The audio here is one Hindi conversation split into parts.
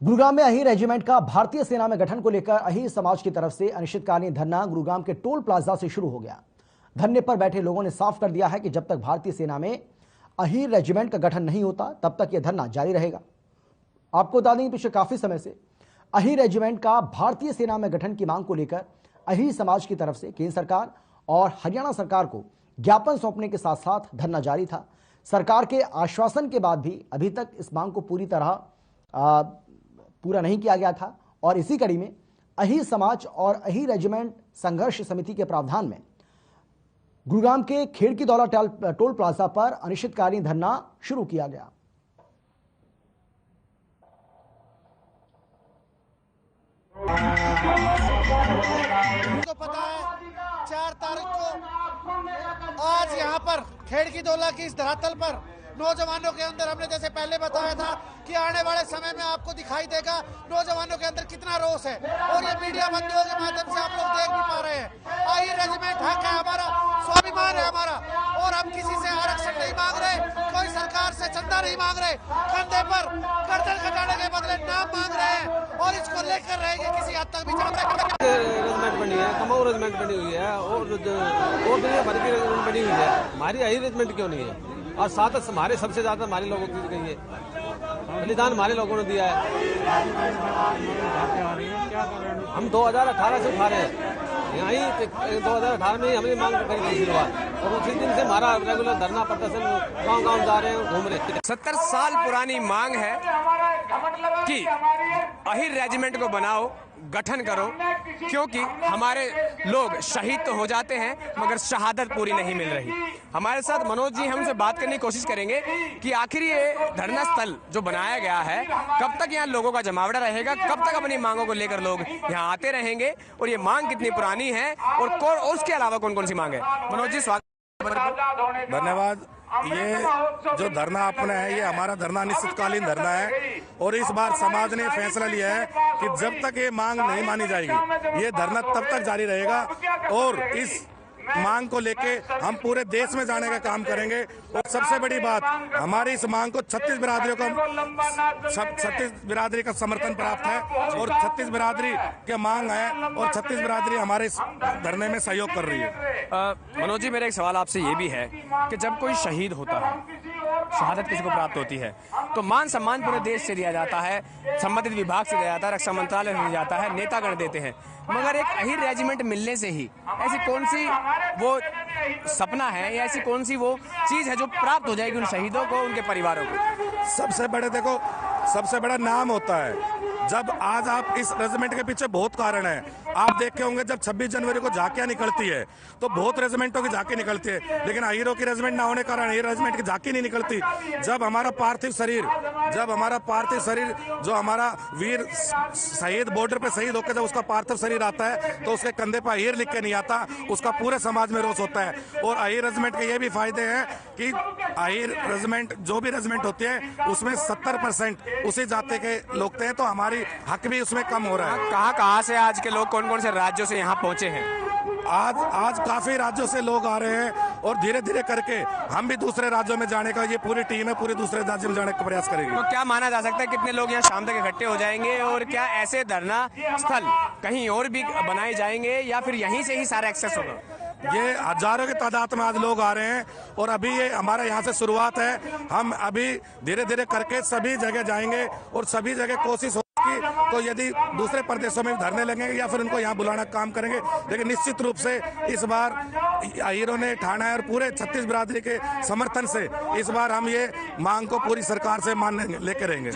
गुरुग्राम में अहीर रेजिमेंट का भारतीय सेना में गठन को लेकर अहीर समाज की तरफ से अनिश्चितकालीन धरना गुरुग्राम के टोल प्लाजा से शुरू हो गया। धरने पर बैठे लोगों ने साफ कर दिया है कि जब तक भारतीय सेना में अहीर रेजिमेंट का गठन नहीं होता तब तक यह धरना जारी रहेगा। आपको बता दें, पिछले काफी समय से अहीर रेजिमेंट का भारतीय सेना में गठन की मांग को लेकर अहीर समाज की तरफ से केंद्र सरकार और हरियाणा सरकार को ज्ञापन सौंपने के साथ साथ धरना जारी था। सरकार के आश्वासन के बाद भी अभी तक इस मांग को पूरी तरह पूरा नहीं किया गया था और इसी कड़ी में अहीर समाज और अहीर रेजिमेंट संघर्ष समिति के प्रावधान में गुरुग्राम के खेड़की दौला टोल प्लाजा पर अनिश्चितकालीन धरना शुरू किया गया। तो पता है 4 तारीख को आज यहाँ पर खेड़की दौला की इस धरातल पर नौजवानों के अंदर हमने जैसे पहले बताया था कि आने वाले समय में आपको दिखाई देगा नौजवानों के अंदर कितना रोष है और ये मीडिया बंधुओं के माध्यम से आप लोग देख भी पा रहे हैं। अहीर रेजिमेंट हक है हमारा, स्वाभिमान है हमारा और हम किसी से आरक्षण नहीं मांग रहे, कोई सरकार से चंदा नहीं मांग रहे, कंधे पर गर्दन कटाने के बदले नाम मांग रहे हैं और इसको लेकर रहेंगे किसी हद तक भी। रेजिमेंट बनी है, कमाऊ रेजिमेंट बनी हुई है और दुनिया भर की रेजिमेंट बनी हुई है, हमारी अहीर रेजिमेंट क्यों नहीं है? और साथ हमारे सबसे ज्यादा हमारे लोगों की गई है, बलिदान हमारे लोगों ने दिया है। हम 2018 से उठा रहे हैं, यही 2018 में ही हमने मांग करी थी शुरुआत और उसी दिन से हमारा रेगुलर धरना प्रदर्शन गांव-गांव जा रहे हैं, घूम रहे हैं। 70 साल पुरानी मांग है कि अहीर रेजिमेंट को बनाओ, गठन करो, क्योंकि हमारे लोग शहीद तो हो जाते हैं मगर शहादत पूरी नहीं मिल रही। हमारे साथ मनोज जी हमसे बात करने की कोशिश करेंगे कि आखिर ये धरना स्थल जो बनाया गया है कब तक यहाँ लोगों का जमावड़ा रहेगा, कब तक अपनी मांगों को लेकर लोग यहाँ आते रहेंगे और ये मांग कितनी पुरानी है और उसके अलावा कौन कौन सी मांग है। मनोज जी स्वागत। धन्यवाद। ये जो धरना अपना है ये हमारा धरना अनिश्चितकालीन धरना है और इस बार समाज ने फैसला लिया है कि जब तक ये मांग नहीं मानी जाएगी ये धरना तब तक जारी रहेगा और इस मांग को लेके हम पूरे देश में जाने का काम करेंगे। और सबसे बड़ी बात, हमारी इस मांग को 36 बिरादरी का समर्थन प्राप्त है और 36 बिरादरी के मांग है और 36 बिरादरी हमारे इस धरने में सहयोग कर रही है। मनोज जी, मेरा एक सवाल आपसे ये भी है कि जब कोई शहीद होता है, शहादत किसी को प्राप्त होती है तो मान सम्मान पूरे देश से दिया जाता है, संबंधित विभाग से दिया जाता है, रक्षा मंत्रालय से दिया जाता है, नेतागण देते हैं, मगर एक अहीर रेजिमेंट मिलने से ही ऐसी कौन सी वो सपना है या ऐसी कौन सी वो चीज है जो प्राप्त हो जाएगी उन शहीदों को, उनके परिवारों को? सबसे बड़ा नाम होता है। जब आज आप इस रेजिमेंट के पीछे बहुत कारण है, आप देखे होंगे जब 26 जनवरी को झांकियां निकलती है तो बहुत रेजिमेंटों की झांकी निकलती है, लेकिन अहीरों की रेजिमेंट ना होने के कारण अहीर रेजिमेंट की झांकी नहीं निकलती। जब हमारा पार्थिव शरीर जो हमारा वीर शहीद बॉर्डर पे शहीद होकर जब उसका पार्थिव शरीर आता है तो उसके कंधे पर अहीर लिख के नहीं आता, उसका पूरे समाज में रोष होता है। और अहीर रेजिमेंट के ये भी फायदे हैं कि अहीर रेजिमेंट जो भी रेजिमेंट होती है उसमें 70% उसी जाति के लोग थे तो हमारी हक भी उसमें कम हो रहा है। कहाँ से आज के लोग, कौन कौन से राज्यों से यहाँ पहुंचे हैं? आज काफी राज्यों से लोग आ रहे हैं और धीरे धीरे करके हम भी दूसरे राज्यों में जाने का, ये पूरी टीम है, पूरे दूसरे राज्यों में जाने का प्रयास करेगी। तो क्या माना जा सकता है कितने लोग यहाँ शाम तक इकट्ठे हो जाएंगे और क्या ऐसे धरना स्थल कहीं और भी बनाए जाएंगे या फिर यहीं से ही सारा एक्सेस होगा? ये हजारों की तादाद में आज लोग आ रहे हैं और अभी ये हमारा यहाँ से शुरुआत है। हम अभी धीरे धीरे करके सभी जगह जाएंगे और सभी जगह कोशिश होगी तो यदि दूसरे प्रदेशों में धरने लगेंगे या फिर उनको यहाँ बुलाना का काम करेंगे, लेकिन निश्चित रूप से इस बार अहीरों ने ठाना है और पूरे 36 बिरादरी के समर्थन से इस बार हम ये मांग को पूरी सरकार से मान लेके रहेंगे।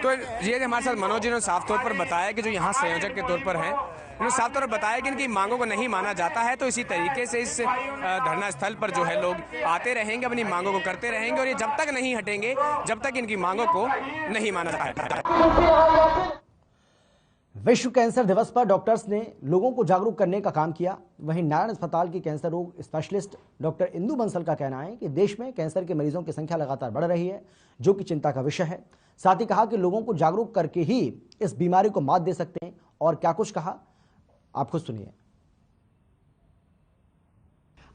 तो ये हमारे साथ मनोज जी ने साफ तौर पर बताया कि जो यहाँ संयोजक के तौर पर हैं, उन्होंने साफ तौर पर बताया कि इनकी मांगों को नहीं माना जाता है तो इसी तरीके से इस धरना स्थल पर जो है लोग आते रहेंगे, अपनी मांगों को करते रहेंगे और ये जब तक नहीं हटेंगे जब तक इनकी मांगों को नहीं माना जाता है। विश्व कैंसर दिवस पर डॉक्टर्स ने लोगों को जागरूक करने का काम किया। वहीं नारायण अस्पताल की कैंसर रोग स्पेशलिस्ट डॉक्टर इंदु बंसल का कहना है कि देश में कैंसर के मरीजों की संख्या लगातार बढ़ रही है, जो कि चिंता का विषय है। साथ ही कहा कि लोगों को जागरूक करके ही इस बीमारी को मात दे सकते हैं। और क्या कुछ कहा, आप खुद सुनिए।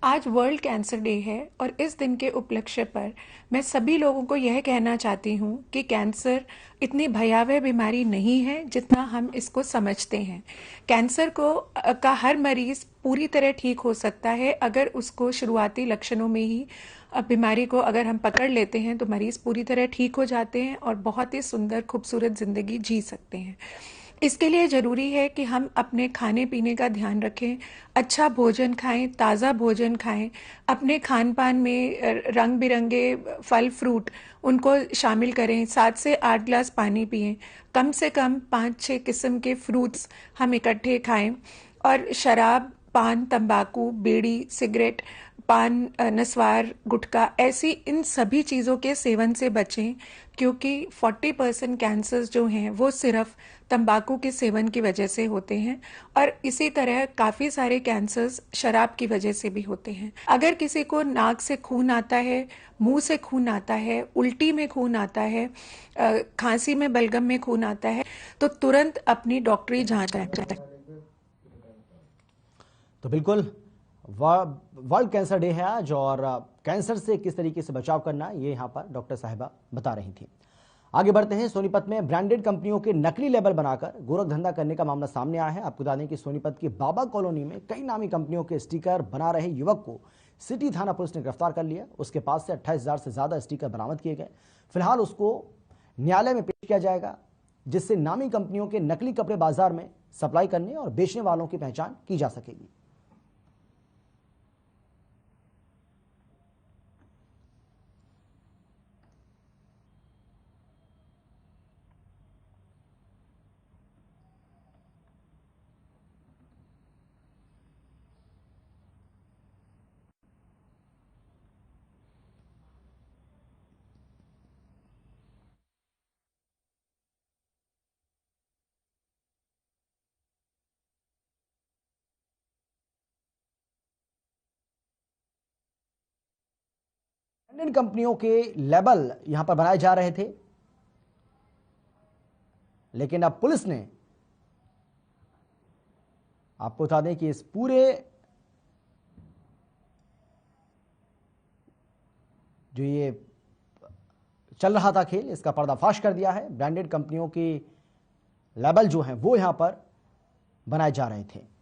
आज वर्ल्ड कैंसर डे है और इस दिन के उपलक्ष्य पर मैं सभी लोगों को यह कहना चाहती हूँ कि कैंसर इतनी भयावह बीमारी नहीं है जितना हम इसको समझते हैं। कैंसर का हर मरीज पूरी तरह ठीक हो सकता है अगर उसको शुरुआती लक्षणों में ही बीमारी को अगर हम पकड़ लेते हैं तो मरीज पूरी तरह ठीक हो जाते हैं और बहुत ही सुंदर खूबसूरत जिंदगी जी सकते हैं। इसके लिए ज़रूरी है कि हम अपने खाने पीने का ध्यान रखें, अच्छा भोजन खाएं, ताज़ा भोजन खाएं, अपने खान पान में रंग बिरंगे फल फ्रूट उनको शामिल करें, 7 से 8 ग्लास पानी पिएं, कम से कम 5-6 किस्म के फ्रूट्स हम इकट्ठे खाएं और शराब, पान, तंबाकू, बीड़ी, सिगरेट, पान, नस्वार, गुटखा ऐसी इन सभी चीज़ों के सेवन से बचें क्योंकि 40% कैंसर्स जो हैं वो सिर्फ तंबाकू के सेवन की वजह से होते हैं और इसी तरह काफ़ी सारे कैंसर्स शराब की वजह से भी होते हैं। अगर किसी को नाक से खून आता है, मुंह से खून आता है, उल्टी में खून आता है, खांसी में बलगम में खून आता है तो तुरंत अपनी डॉक्टरी जांच कराएं। तो बिल्कुल वर्ल्ड कैंसर डे है आज और कैंसर से किस तरीके से बचाव करना ये यहाँ पर डॉक्टर साहिबा बता रही थी। आगे बढ़ते हैं। सोनीपत में ब्रांडेड कंपनियों के नकली लेबल बनाकर गोरख धंधा करने का मामला सामने आया है। आपको बता दें कि सोनीपत की बाबा कॉलोनी में कई नामी कंपनियों के स्टिकर बना रहे युवक को सिटी थाना पुलिस ने गिरफ्तार कर लिया। उसके पास से 28,000 से ज्यादा स्टिकर बरामद किए गए। फिलहाल उसको न्यायालय में पेश किया जाएगा जिससे नामी कंपनियों के नकली कपड़े बाजार में सप्लाई करने और बेचने वालों की पहचान की जा सकेगी। इन कंपनियों के लेबल यहां पर बनाए जा रहे थे लेकिन अब पुलिस ने, आपको बता दें कि इस पूरे जो ये चल रहा था खेल इसका पर्दाफाश कर दिया है। ब्रांडेड कंपनियों की लेबल जो हैं वो यहां पर बनाए जा रहे थे।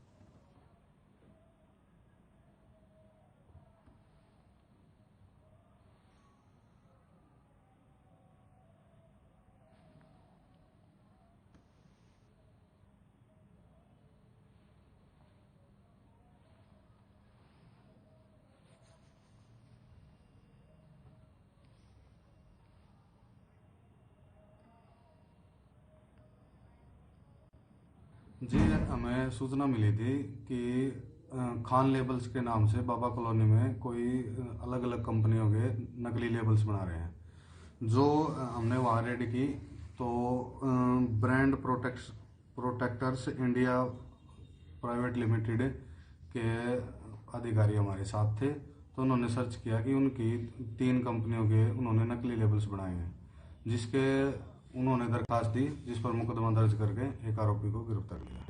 जी, हमें सूचना मिली थी कि खान लेबल्स के नाम से बाबा कॉलोनी में कोई अलग अलग कंपनियों के नकली लेबल्स बना रहे हैं। जो हमने वहाँ रेड की तो brand protectors India private limited के अधिकारी हमारे साथ थे। तो उन्होंने सर्च किया कि उनकी 3 कंपनियों के उन्होंने नकली लेबल्स बनाए हैं, जिसके उन्होंने दरखास्त दी, जिस पर मुकदमा दर्ज करके एक आरोपी को गिरफ्तार किया।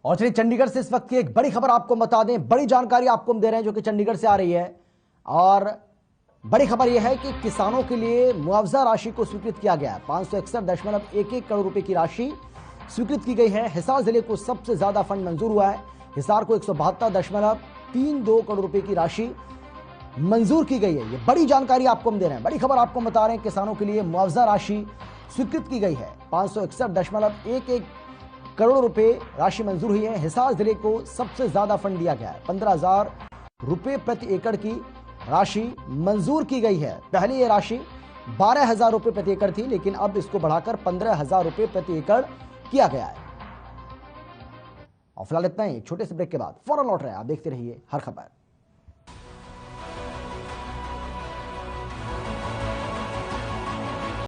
और चलिए चंडीगढ़ से इस वक्त की एक बड़ी खबर आपको बता दें, बड़ी जानकारी आपको हम दे रहे हैं जो कि चंडीगढ़ से आ रही है। और बड़ी खबर यह है कि किसानों के लिए मुआवजा राशि को स्वीकृत किया गया है। 561.11 करोड़ रुपए की राशि स्वीकृत की गई है। हिसार जिले को सबसे ज्यादा फंड मंजूर हुआ है। हिसार को 172.32 करोड़ रुपए की राशि मंजूर की गई है। ये बड़ी जानकारी आपको हम दे रहे हैं, बड़ी खबर आपको बता रहे हैं। किसानों के लिए मुआवजा राशि स्वीकृत की गई है। 561.11 करोड़ रुपए राशि मंजूर हुई है। हिसार जिले को सबसे ज्यादा फंड दिया गया है। 15,000 रुपए प्रति एकड़ की राशि मंजूर की गई है। पहले यह राशि 12,000 रुपए प्रति एकड़ थी, लेकिन अब इसको बढ़ाकर 15,000 रुपए प्रति एकड़ किया गया है। और फिलहाल इतना ही, छोटे से ब्रेक के बाद फौरन लौट रहे हैं। आप देखते रहिए हर खबर।